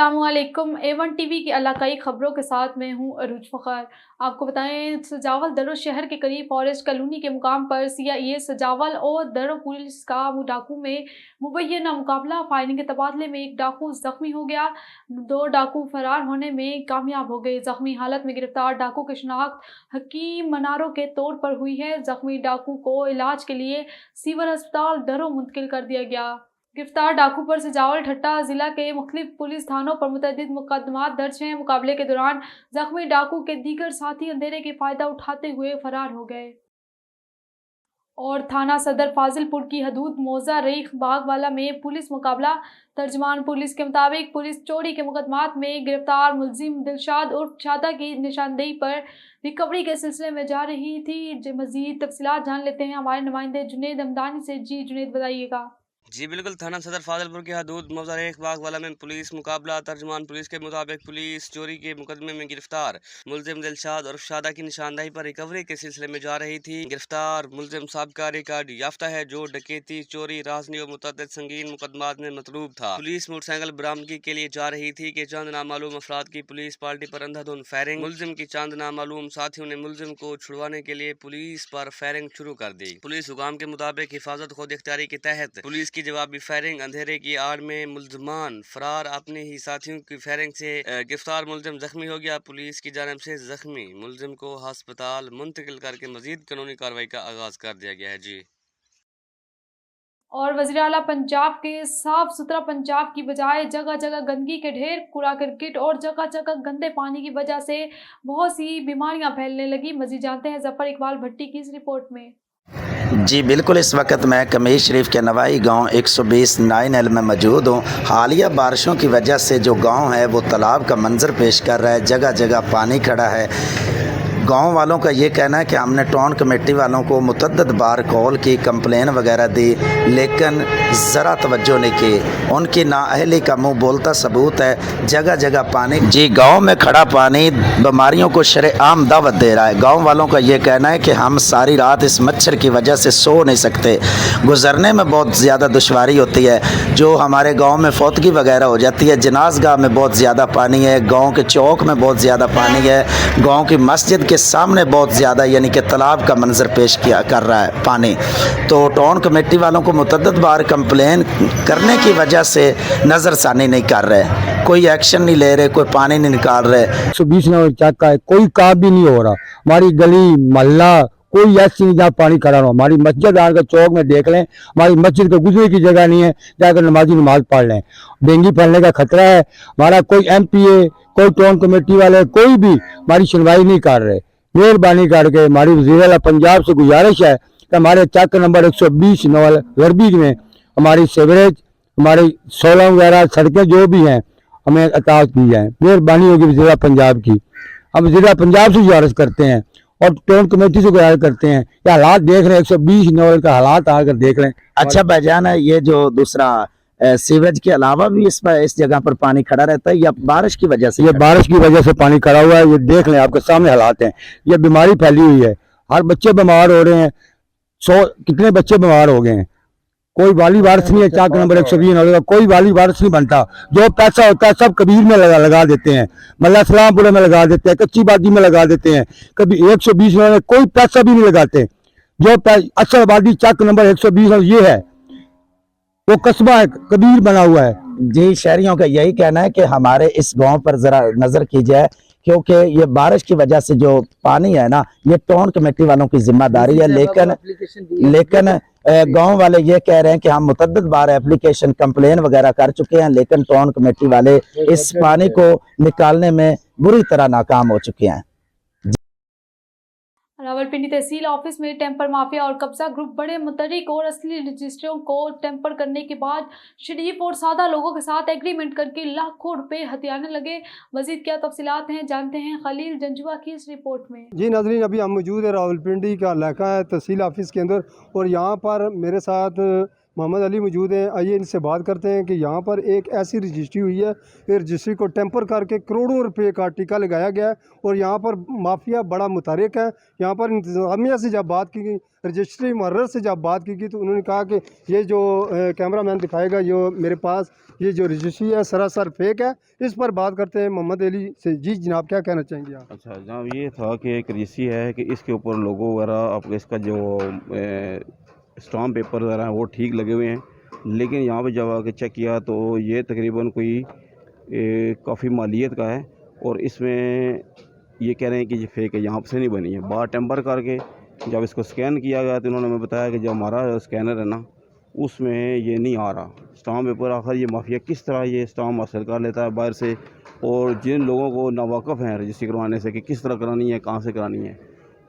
अस्सलामुअलैकुम। A1 TV की इलाकाई खबरों के साथ मैं हूं अरूज फ़ख़र। आपको बताएं, सजावल दरो शहर के करीब फॉरेस्ट कॉलोनी के मुकाम पर CIA सजावल और दरो पुलिस का डाकू में मुबैना मुकाबला। फायरिंग के तबादले में एक डाकू जख्मी हो गया, 2 डाकू फरार होने में कामयाब हो गए। जख्मी हालत में गिरफ्तार डाकू की शनाख्त हकीम मनारो के तौर पर हुई है। जख्मी डाकू को इलाज के लिए सिविल अस्पताल दरो मुंतकिल कर दिया गया। गिरफ्तार डाकू पर सजावल ठट्टा जिला के मुख्तलिफ पुलिस थानों पर मुतअद्दिद मुकदमात दर्ज हैं। मुकाबले के दौरान जख्मी डाकू के दीगर साथी अंधेरे के फायदा उठाते हुए फरार हो गए। और थाना सदर फाजिलपुर की हदूद मौजा रईख बागवाला में पुलिस मुकाबला। तर्जमान पुलिस के मुताबिक पुलिस चोरी के मुकदमात में गिरफ्तार मुलजिम दिलशाद उर्फ शादा की निशानदेही पर रिकवरी के सिलसिले में जा रही थी। मजीद तफसीलात जान लेते हैं हमारे नुमाइंदे जुनेद हमदानी से। जी जुनेद, बताइएगा। जी बिल्कुल, थाना सदर फाजिलपुर की हदूद मौजा एक बागवाला में पुलिस मुकाबला। तर्जमान पुलिस के मुताबिक पुलिस चोरी के मुकदमे में गिरफ्तार मुलजिम दिलशाद और शादा की निशानदेही पर रिकवरी के सिलसिले में जा रही थी। गिरफ्तार मुलजिम साबिका रिकॉर्ड याफ्ता है, जो डकैती, चोरी, राजनी और मुतअद्दिद संगीन मुकदमात में मतलूब था। पुलिस मोटरसाइकिल बरामदगी के लिए जा रही थी कि चंद नामालूम अफराद की पुलिस पार्टी पर अंधाधुंध फायरिंग। मुलजिम की चंद नामालूम साथियों ने मुलजिम को छुड़वाने के लिए पुलिस पर फायरिंग शुरू कर दी। पुलिस हुकाम के मुताबिक हिफाजत खुद इख्तियारी के तहत पुलिस की जवाबी फायरिंग, अंधेरे की आड़ में मुलजमान फरार, अपने ही साथियों की फायरिंग से गिरफ्तार मुलजिम जख्मी हो गया। पुलिस की जानिब से जख्मी मुलजिम को अस्पताल मुंतकिल करके मजीद कानूनी कार्रवाई का आगाज कर दिया गया है। जी। और वज़ीर आला पंजाब के साफ सुथरा पंजाब की बजाय जगह जगह गंदगी के ढेर, कूड़ा करकट और जगह जगह गंदे पानी की वजह से बहुत सी बीमारियां फैलने लगी। मजीद जानते हैं जफर इकबाल भट्टी की इस रिपोर्ट में। जी बिल्कुल, इस वक्त मैं कमीर शरीफ के नवाई गांव 120 9L में मौजूद हूँ। हालिया बारिशों की वजह से जो गांव है वो तालाब का मंजर पेश कर रहा है, जगह जगह पानी खड़ा है। गांव वालों का ये कहना है कि हमने टाउन कमेटी वालों को मुतअद्दिद बार कॉल की, कंप्लेन वगैरह दी, लेकिन ज़रा तवज्जो नहीं की। उनकी नाअहली का मुंह बोलता सबूत है, जगह जगह पानी। जी, गांव में खड़ा पानी बीमारियों को शरेआम दावत दे रहा है। गांव वालों का ये कहना है कि हम सारी रात इस मच्छर की वजह से सो नहीं सकते, गुजरने में बहुत ज़्यादा दुश्वारी होती है। जो हमारे गाँव में फौतगी वगैरह हो जाती है, जनाजगाह में बहुत ज़्यादा पानी है, गाँव के चौक में बहुत ज़्यादा पानी है, गाँव की मस्जिद के सामने बहुत ज़्यादा यानी कि तालाब का मंजर पेश किया कर रहा है पानी। तो टाउन कमेटी वालों को मुतअद्दिद बार कंप्लेन करने की वजह से नज़रसानी नहीं कर रहे, कोई एक्शन नहीं ले रहे, कोई पानी नहीं निकाल रहे। 120 नंबर चक्का है, कोई काम भी नहीं हो रहा। हमारी गली मोहल्ला कोई ऐसी नहीं जहाँ पानी खड़ा हो। हमारी मस्जिद आकर चौक में देख लें, हमारी मस्जिद को गुजरने की जगह नहीं है, जाकर नमाजी नमाज पढ़ लें। डेंगू फैलने का खतरा है। हमारा कोई MPA, कोई टाउन कमेटी वाले, कोई भी हमारी सुनवाई नहीं कर रहे। मेहरबानी करके हमारी वज़ीर आला पंजाब से गुजारिश है कि हमारे चक नंबर 120 9L गरबीज में हमारी सेवरेज, हमारी 16 वगैरह सड़कें जो भी हैं हमें अता की जाए। मेहरबानी होगी वज़ीर आला पंजाब की। हम वज़ीर आला पंजाब से गुजारिश करते हैं और टाउन कमेटी से गुजारिश करते हैं कि हालात देख रहे हैं, 120 9L का हालात आकर देख लें। अच्छा भाईजान, ये जो दूसरा सीवरेज के अलावा भी इस जगह पर पानी खड़ा रहता है या बारिश की वजह से? ये बारिश की वजह से पानी खड़ा हुआ है, ये देख लें, आपके सामने हालात हैं। ये बीमारी फैली हुई है, हर बच्चे बीमार हो रहे हैं। 100 कितने बच्चे बीमार हो गए हैं। कोई वाली वारिस नहीं है। चाक नंबर 120 का कोई वाली वारिस नहीं बनता। जो पैसा होता है सब कबीर में लगा देते हैं, मल्ला सलामपुरे में लगा देते हैं, कच्ची बाजी में लगा देते हैं। कभी 120 में कोई पैसा भी नहीं लगाते। जो असल आबादी चक नंबर 120 ये है, वो कस्बा है, कबीर बना हुआ है। जी, शहरियों का यही कहना है कि हमारे इस गांव पर जरा नजर की जाए, क्योंकि ये बारिश की वजह से जो पानी है ना, ये टाउन कमेटी वालों की जिम्मेदारी है। लेकिन गांव वाले ये कह रहे हैं कि हम मुतअद्दिद बार एप्लीकेशन कंप्लेन वगैरह कर चुके हैं, लेकिन टाउन कमेटी वाले इस पानी को निकालने में बुरी तरह नाकाम हो चुके हैं। रावलपिंडी तहसील ऑफिस में टेम्पर माफिया और कब्जा ग्रुप बड़े मुतहरिक और असली रजिस्टरों को टेम्पर करने के बाद शरीफ और सादा लोगों के साथ एग्रीमेंट करके लाखों रुपए हथियाने लगे। मजीद क्या तफसीलात हैं, जानते हैं खलील जंजुआ की इस रिपोर्ट में। जी नाज़रीन, अभी हम मौजूद है रावलपिंडी का इलाका है तहसील ऑफिस के अंदर, और यहाँ पर मेरे साथ मोहम्मद अली मौजूद हैं। आइए इनसे बात करते हैं कि यहाँ पर एक ऐसी रजिस्ट्री हुई है, ये रजिस्ट्री को टेम्पर करके करोड़ों रुपए का टीका लगाया गया है और यहाँ पर माफिया बड़ा मुतहरिक है। यहाँ पर इंतज़ामिया से जब बात की गई, रजिस्ट्री मुहर्रर से जब बात की गई, तो उन्होंने कहा कि ये जो कैमरा मैन दिखाएगा, जो मेरे पास ये जो रजिस्ट्री है सरासर फेक है। इस पर बात करते हैं मोहम्मद अली से। जी जनाब, क्या कहना चाहेंगे आप? अच्छा जनाब, ये था कि एक रजिस्ट्री है कि इसके ऊपर लोगो वगैरह आपके इसका जो स्टाम्प पेपर वगैरह हैं वो ठीक लगे हुए हैं, लेकिन यहाँ पे जब आके चेक किया तो ये तकरीबन कोई काफ़ी मालियत का है और इसमें ये कह रहे हैं कि ये फेक है, यहाँ से नहीं बनी है। बाहर टेम्पर करके जब इसको स्कैन किया गया तो इन्होंने हमें बताया कि जो हमारा स्कैनर है ना, उसमें ये नहीं आ रहा स्टाम्प पेपर। आखिर ये माफिया किस तरह ये स्टाम्प हासिल कर लेता है बाहर से, और जिन लोगों को नावाकफ़ हैं रजिस्ट्री करवाने से कि किस तरह करानी है, कहाँ से करानी है,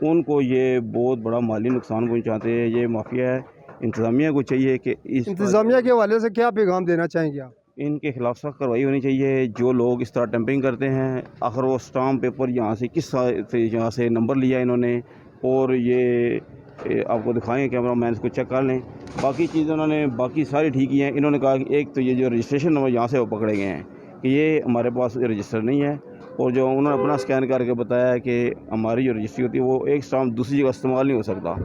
उनको ये बहुत बड़ा माली नुकसान पहुँचाते हैं। ये माफिया है। इंतज़ामिया को चाहिए कि इस इंतज़ामिया के हवाले से क्या पैगाम देना चाहेंगे आप? इनके खिलाफ सख्त कार्रवाई होनी चाहिए। जो लोग इस तरह टेम्परिंग करते हैं, आखिर वो स्टाम्प पेपर यहाँ से किस यहाँ से नंबर लिया इन्होंने, और ये आपको दिखाएंगे कैमरा मैन को चेक कर लें। बाकी चीज़ें उन्होंने बाकी सारी ठीक ही हैं। इन्होंने कहा कि एक तो ये जो रजिस्ट्रेशन नंबर यहाँ से वो पकड़े गए हैं कि ये हमारे पास रजिस्टर नहीं है, और जो उन्होंने अपना स्कैन करके बताया कि हमारी जो रजिस्ट्री होती है वो एक स्टाम्प दूसरी जगह इस्तेमाल नहीं हो सकता।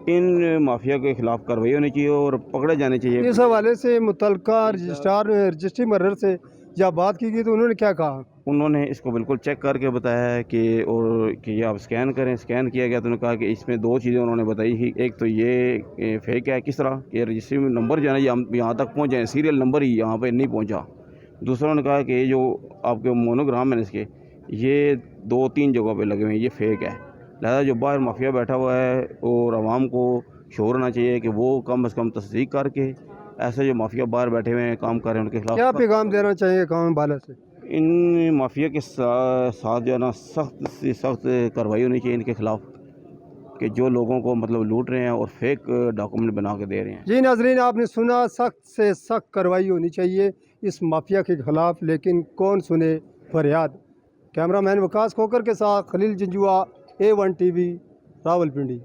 इन माफिया के खिलाफ कार्रवाई होनी चाहिए और पकड़े जाने चाहिए। इस हवाले से मुतलका रजिस्ट्री मुहर्रर से जब बात की गई तो उन्होंने क्या कहा? उन्होंने इसको बिल्कुल चेक करके बताया है कि और कि ये आप स्कैन करें। स्कैन किया गया तो उन्होंने कहा कि इसमें दो चीज़ें उन्होंने बताई कि एक तो ये फेक है, किस तरह कि रजिस्ट्री में नंबर जो है ना ये हम यहाँ तक पहुँच जाए, सीरियल नंबर ही यहाँ पे नहीं पहुँचा। दूसरा उन्होंने कहा कि ये जो आपके मोनोग्राम है इसके, ये 2-3 जगहों पे लगे हुए हैं, ये फेक है। लिहाजा जो बाहर माफिया बैठा हुआ है और आवाम को शोर होना चाहिए कि वो कम से कम तस्दीक करके ऐसे जो माफिया बाहर बैठे हुए हैं काम कर रहे हैं उनके खिलाफ क्या पैगाम देना चाहिए काम वाले से? इन माफिया के साथ जो है ना सख्त से सख्त कार्रवाई होनी चाहिए इनके खिलाफ, कि जो लोगों को मतलब लूट रहे हैं और फेक डॉक्यूमेंट बना के दे रहे हैं। जी नाजरीन, आपने सुना, सख्त से सख्त कार्रवाई होनी चाहिए इस माफिया के खिलाफ, लेकिन कौन सुने फरियाद। कैमरामैन वकास खोकर के साथ खलील जंजुआ, A1 TV, रावलपिंडी।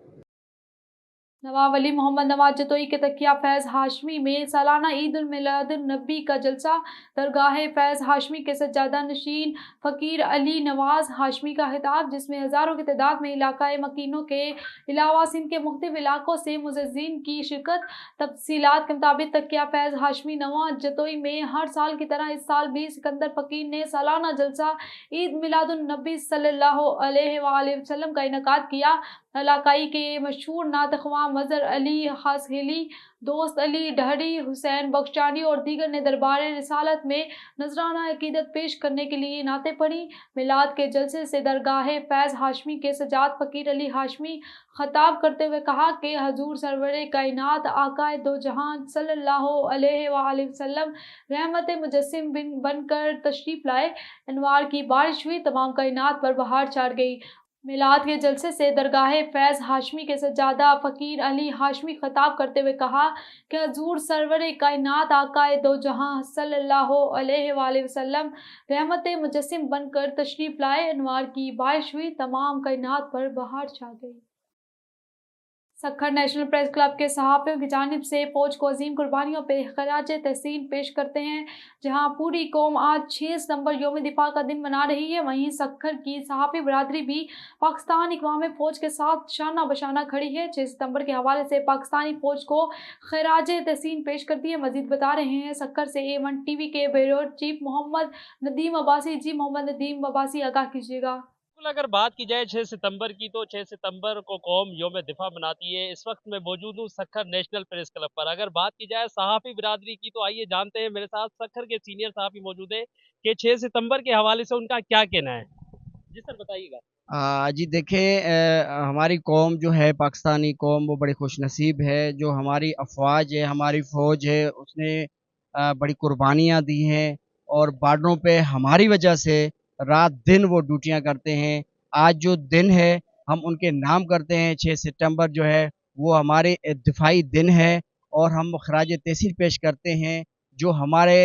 नवाब अली मोहम्मद नवाज जतोई के तकिया फैज़ हाशमी में सालाना ईद उल मिलादुन नबी का जलसा। दरगाह फैज़ हाशमी के सज्जादा नशीन फ़कीर अली नवाज हाशमी का खिताब, जिसमें हज़ारों की तादाद में इलाकाई मकीनों के अलावा सिंध के मुख्तलिफ इलाकों से मुअज़्ज़िन की शिरकत। तफसीलात के मुताबिक तकिया फैज़ हाशमी नवाज जतोई में हर साल की तरह इस साल भी सिकंदर फ़कीर ने सालाना जलसा ईद मिलादुन नबी सल्लल्लाहु अलैहि वसल्लम का इनेकाद किया। इलाकाई के मशहूर नातख्वां मज़हर अली हासहेली, दोस्त अली डहरी, हुसैन बख्शानी और दीगर ने दरबार रिसालत में नजराना अकीदत पेश करने के लिए नाते पढ़ी। मिलाद के जलसे से दरगाह फैज़ हाशमी के सजाद फ़कीर अली हाशमी खताब करते हुए कहा कि हजूर सरवर कायनात आकाए दो जहान सल्लल्लाहु अलैहि वसल्लम रहमत मुजस्सिम बनकर तशरीफ़ लाए। अनवार की बारिश हुई, तमाम कायनात पर बहार छा गई। मिलाद के जलसे से दरगाह फैज़ हाशमी के सज्जादा फ़कीर अली हाशमी खताब करते हुए कहा कि हजूर सरवर कायनात आकाए दो जहां सल्लल्लाहु अलैहि वसल्लम रहमत मुजस्सिम बनकर तशरीफ़ लाए। अनवार की बारिश हुई, तमाम कायनात पर बहार छा गई। सक्खर नेशनल प्रेस क्लब के सहाफ़ियों की जानिब से फ़ौज को अजीम कुर्बानियों पर ख़राज तहसीन पेश करते हैं। जहां पूरी कौम आज 6 सितंबर यौम दिफा का दिन मना रही है, वहीं सक्खर की सहाफ़ी बरादरी भी पाकिस्तान इक़वाम फ़ौज के साथ शाना बशाना खड़ी है। 6 सितंबर के हवाले से पाकिस्तानी फ़ौज को ख़राज तहसीन पेश करती है। मज़ीद बता रहे हैं सक्खर से A1 TV के ब्यूरो चीफ मोहम्मद नदीम अब्बासी। जी मोहम्मद नदीम अब्बासी, आगाह कीजिएगा। अगर बात की जाए 6 सितंबर की, तो 6 सितंबर को कौम यौम दिफा मनाती है। इस वक्त मैं मौजूद हूँ सक्खर नेशनल प्रेस क्लब पर। अगर बात की जाए सहाफ़ी बिरादरी की, तो आइए जानते हैं, मेरे साथ सक्खर के सीनियर सहाफ़ी मौजूद है कि 6 सितंबर के हवाले से उनका क्या कहना है। जी सर, बताइएगा। जी देखिए, हमारी कौम जो है, पाकिस्तानी कौम, वो बड़ी खुशनसीब है। जो हमारी अफवाज है, हमारी फ़ौज है, उसने बड़ी कुर्बानियाँ दी हैं और बॉर्डरों पे हमारी वजह से रात दिन वो ड्यूटियाँ करते हैं। आज जो दिन है हम उनके नाम करते हैं। 6 सितंबर जो है वो हमारे दिफाई दिन है और हम ख़राज तहसीन पेश करते हैं जो हमारे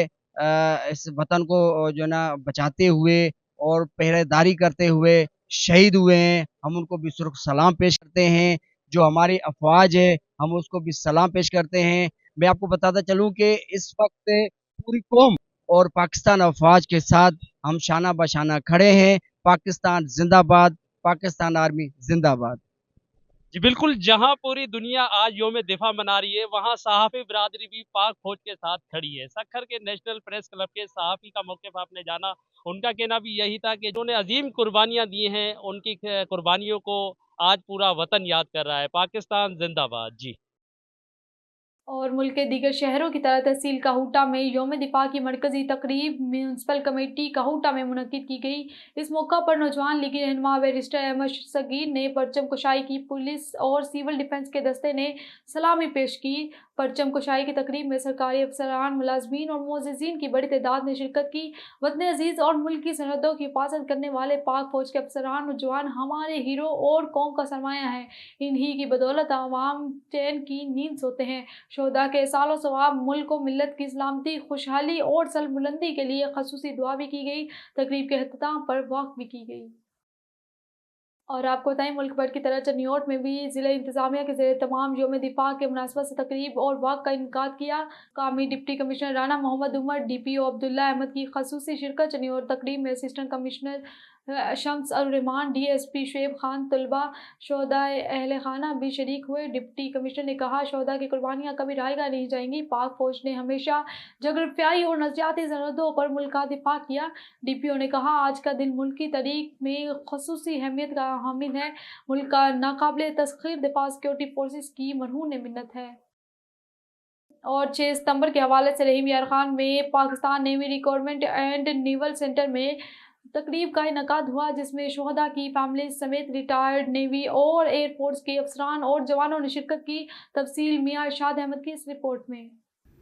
इस वतन को जो है ना बचाते हुए और पहरेदारी करते हुए शहीद हुए हैं। हम उनको भी सुर्ख सलाम पेश करते हैं। जो हमारी अफवाज है हम उसको भी सलाम पेश करते हैं। मैं आपको बताता चलूं कि इस वक्त पूरी कौम और पाकिस्तान अफवाज के साथ हम शाना बशाना खड़े हैं। पाकिस्तान जिंदाबाद, पाकिस्तान आर्मी जिंदाबाद। जी बिल्कुल, जहां पूरी दुनिया आज योम दिफा मना रही है, वहां सहाफ़ी बिरादरी भी पाक फौज के साथ खड़ी है। सक्खर के नेशनल प्रेस क्लब के सहाफ़ी का मौक़िफ़ आपने जाना, उनका कहना भी यही था कि जिन्होंने अजीम कुर्बानियां दी हैं, उनकी कुर्बानियों को आज पूरा वतन याद कर रहा है। पाकिस्तान जिंदाबाद। जी। और मुल्क के दीगर शहरों की तरह तहसील काहूटा में यौम दिफा की मरकजी तकरीब म्यूनसिपल कमेटी काहूटा में मुनक्किद की गई। इस मौका पर नौजवान लीगी रहनुमा बैरिस्टर अहमद सगीर ने परचम कुशाई की। पुलिस और सिविल डिफेंस के दस्ते ने सलामी पेश की। परचम कुशाई की तकरीब में सरकारी अफसरान, मुलाजमीन और मोअज़्ज़िज़ीन की बड़ी तादाद ने शिरकत की। वतन अजीज़ और मुल्क की सरहदों की हिफाजत करने वाले पाक फौज के अफसरान और जवान हमारे हीरो और कौम का सरमाया है। इन्हीं की बदौलत आवाम चैन की नींद सोते हैं। शोहदा के सालों सवाब, मुल्क व मिल्लत की सलामती, खुशहाली और सरबुलंदी के लिए खसूसी दुआ भी की गई। तकरीब के अख्ताम पर वक्फ भी की गई। और आपको बताएं, मुल्क भर की तरह चनियोट में भी ज़िला इंतज़ामिया के ज़ेर तमाम यौम दिफा के मुनासबत से तकरीब और वाक़ का इनकाद किया। कामी deputy commissioner Rana Mohammad Umar, DPO Abdullah Ahmed की खसूसी शिरकत। चनियोट तकरीब में assistant commissioner Shams ur Rehman, DSP Shoaib Khan, तलबा, शोहदा अहले खाना भी शरीक हुए। डिप्टी कमिश्नर ने कहा, शोहदा की कुर्बानियाँ कभी रायगा नहीं जाएंगी। पाक फौज ने हमेशा जगरफ्याई और नज़रियाती सरहदों पर मुल्क का दिफा किया। DPO ने कहा, आज का दिन मुल्क की तारीख में खसूसी अहमियत का हामिल है। मुल्क का नाकाबिले तस्खीर दिफा सिक्योरिटी फोर्सेस की मरहून मिन्नत है। और 6 सितंबर के हवाले से रहीम यार खान में Pakistan navy recruitment and naval centre में तकरीब का इनकाद हुआ, जिसमें शोहदा की फैमिली समेत रिटायर्ड नेवी और एयरफोर्स के अफसरान और जवानों ने शिरकत की। तफसील मियां इरशाद अहमद की इस रिपोर्ट में।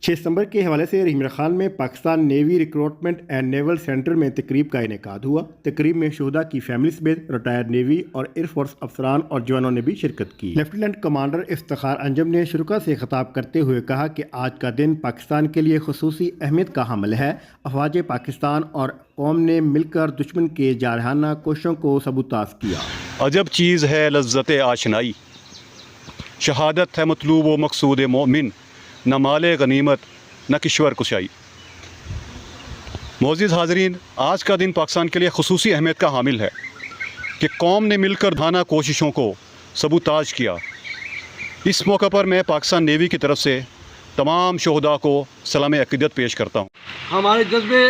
6 सितंबर के हवाले से रहीम खान में Pakistan navy recruitment and naval centre में तकरीब का इनेकाद हुआ। तकरीब में शोहदा की फैमिली समेत रिटायर्ड नेवी और एयरफोर्स अफसरान और जवानों ने भी शिरकत की। लेफ्टिनेंट कमांडर इफ्तिखार अंजम ने शुरुका से खिताब करते हुए कहा कि आज का दिन पाकिस्तान के लिए खुसूसी अहमियत का हामिल है। अफवाज पाकिस्तान और कौम ने मिलकर दुश्मन के जारहाना कोशिशों को सबूताज किया। अजब चीज़ है लज्जत आशनाई, शहादत है मतलूब व मकसूद मोमिन, न माले गनीमत न किश्वर कुशाई। मोअज़्ज़िज़ हाज़रीन, आज का दिन पाकिस्तान के लिए खुसूसी अहमियत का हामिल है कि कौम ने मिलकर धाना कोशिशों को सबूताज किया। इस मौका पर मैं पाकिस्तान नेवी की तरफ से तमाम शोहदा को सलाम अक़ीदत पेश करता हूँ। हमारे जज्बे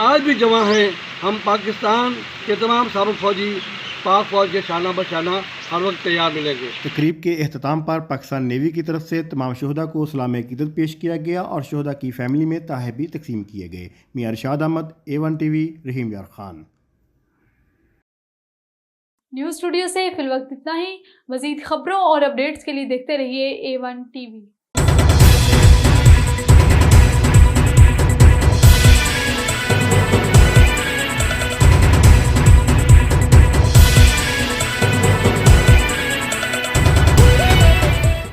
आज भी जवां हैं। हम पाकिस्तान के तमाम साबिक़ फ़ौजी पाक फ़ौज के शाना बशाना हर वक्त तैयार मिलेंगे। तकरीब के अख्ताम पर पाकिस्तान नेवी की तरफ से तमाम शोहदा को सलाम अक़ीदत पेश किया गया और शोहदा की फैमिली में तोहफ़े भी तकसीम किए गए। मियां इरशाद अहमद, A1 TV, रहीम यार खान। न्यूज़ स्टूडियो से फिलवक्त इतना ही। मज़ीद खबरों और अपडेट्स के लिए देखते रहिए A1 TV।